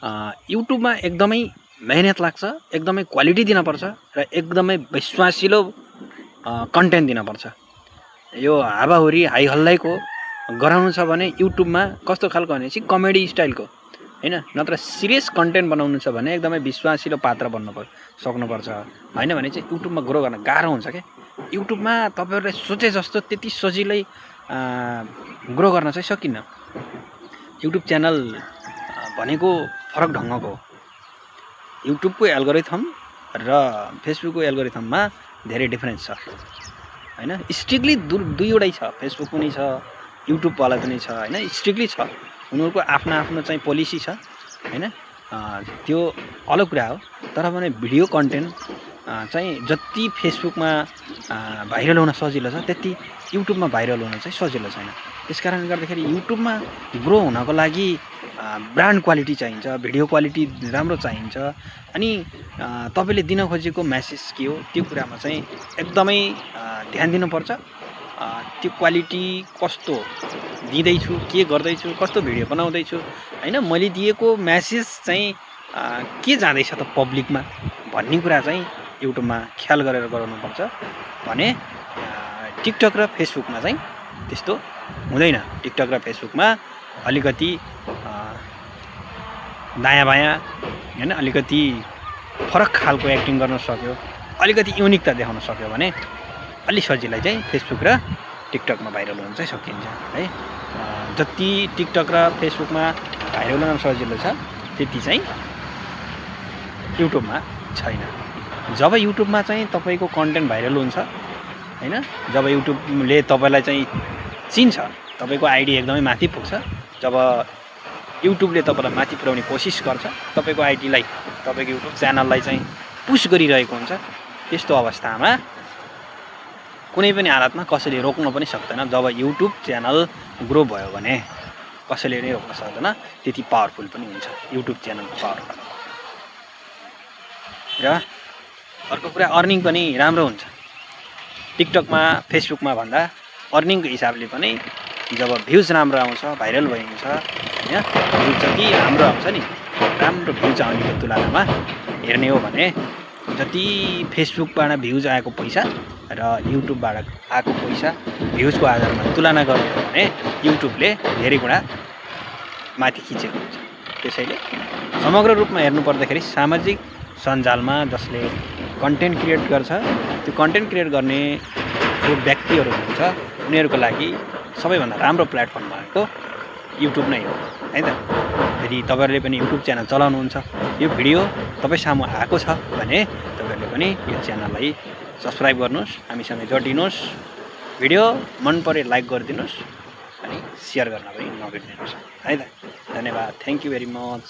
युट्युबमा एकदमै मेहनत लाग्छ, एकदमै क्वालिटी दिनुपर्छ र एकदमै विश्वासिलो कन्टेन्ट दिनुपर्छ। यो हावाहुरी हाई हल्लाइको गराउनु छ भने युट्युबमा कस्तो खालको भनेपछि कमेडी स्टाइलको हैन, नत्र सिरियस कन्टेन्ट बनाउनु छ भने एकदमै विश्वासिलो पात्र बन्न सक्नुपर्छ। हैन भने चाहिँ युट्युबमा ग्रो गर्न गाह्रो हुन्छ के। युट्युबमा तपाईहरुले सोचे जस्तो त्यति सजिलै ग्रो गर्न चाहिँ सकिन्न। युट्युब च्यानल भनेको फरक ढङ्गको हो। युट्युबको एल्गोरिथम र फेसबुकको एल्गोरिथममा धेरै डिफरेन्स छ हैन। स्ट्रिक्टली दुईवटै छ, फेसबुक पनि छ, युट्युब वाला पनि छ हैन। स्ट्रिक्टली छ, उनीहरुको आफ्नो आफ्नो चाहिँ पोलिसी छ हैन। त्यो अलग कुरा हो। तर भने भिडियो कन्टेन्ट चाहिँ जति फेसबुकमा भाइरल हुन सजिलो छ त्यति युट्युबमा भाइरल हुन चाहिँ सजिलो छैन। त्यसकारणले गर्दाखेरि युट्युबमा ग्रो हुनको लागि ब्रान्ड क्वालिटी चाहिन्छ, भिडियो क्वालिटी राम्रो चाहिन्छ। अनि तपाईले दिन खोजेको मेसेज के हो त्यो कुरामा चाहिँ एकदमै ध्यान दिनुपर्छ। त्यो क्वालिटी कस्तो दिँदैछु, के गर्दैछु, कस्तो भिडियो बनाउँदैछु हैन, मैले दिएको मेसेज चाहिँ के जाँदैछ त पब्लिकमा भन्ने कुरा चाहिँ युट्युबमा ख्याल गरेर गराउनुपर्छ भने टिकटक र फेसबुकमा चाहिँ त्यस्तो हुँदैन। टिकटक र फेसबुकमा अलिकति दायाँ बायाँ हैन, अलिकति फरक खालको एक्टिङ गर्न सक्यो, अलिकति युनिकता देखाउन सक्यो भने अलि सजिलै चाहिँ फेसबुक र टिकटकमा भाइरल हुन चाहिँ सकिन्छ है। जति टिकटक र फेसबुकमा भाइरल हुन सजिलो छ त्यति चाहिँ युट्युबमा छैन। जब युट्युबमा चाहिँ तपाईको कन्टेन्ट भाइरल हुन्छ हैन, जब युट्युबले तपाईलाई चाहिँ चिन्छ, तपाईको आइडी एकदमै माथि पुग्छ, जब युट्युबले तपाईलाई माथि पुर्याउने कोसिस गर्छ, तपाईको आइडीलाई, तपाईको युट्युब च्यानललाई चाहिँ पुश गरिरहेको हुन्छ, त्यस्तो अवस्थामा कुनै पनि हालतमा कसैले रोक्न पनि सक्दैन। जब युट्युब च्यानल ग्रो भयो भने कसैले नै रोक्न सक्दैन। त्यति पावरफुल पनि हुन्छ युट्युब च्यानलको पावर। र अर्को कुरा अर्निङ पनि राम्रो हुन्छ। टिकटकमा फेसबुकमा भन्दा अर्निङको हिसाबले पनि जब भ्युज राम्रो आउँछ, भाइरल भइन्छ हैन, भ्युज जति राम्रो आउँछ नि, राम्रो भ्युज आउनेको तुलनामा हेर्ने हो भने जति फेसबुकबाट भ्युज आएको पैसा र युट्युबबाट आएको पैसा भ्युजको आधारमा तुलना गर्ने हो भने युट्युबले धेरै गुणा माथि खिचेको हुन्छ। त्यसैले समग्र रूपमा हेर्नु पर्दाखेरि सामाजिक सञ्जालमा जसले कन्टेन्ट क्रिएट गर्छ, त्यो कन्टेन्ट क्रिएट गर्ने जो व्यक्तिहरू हुन्छ उनीहरूको लागि सबैभन्दा राम्रो प्लेटफर्म भनेको युट्युब नै हो है त। यदि तपाईहरुले पनि युट्युब च्यानल चलाउनुहुन्छ, यो भिडियो तपाईँ सामु आएको छ भने तपाईहरुले पनि यो च्यानललाई सब्स्क्राइब गर्नुहोस्, हामीसँग जोडिनुहोस्, भिडियो मन परे लाइक गरिदिनुहोस् अनि शेयर गर्न पनि नबिर्सिनुहोस् है त। धन्यवाद, थ्याङ्क यू भेरी मच।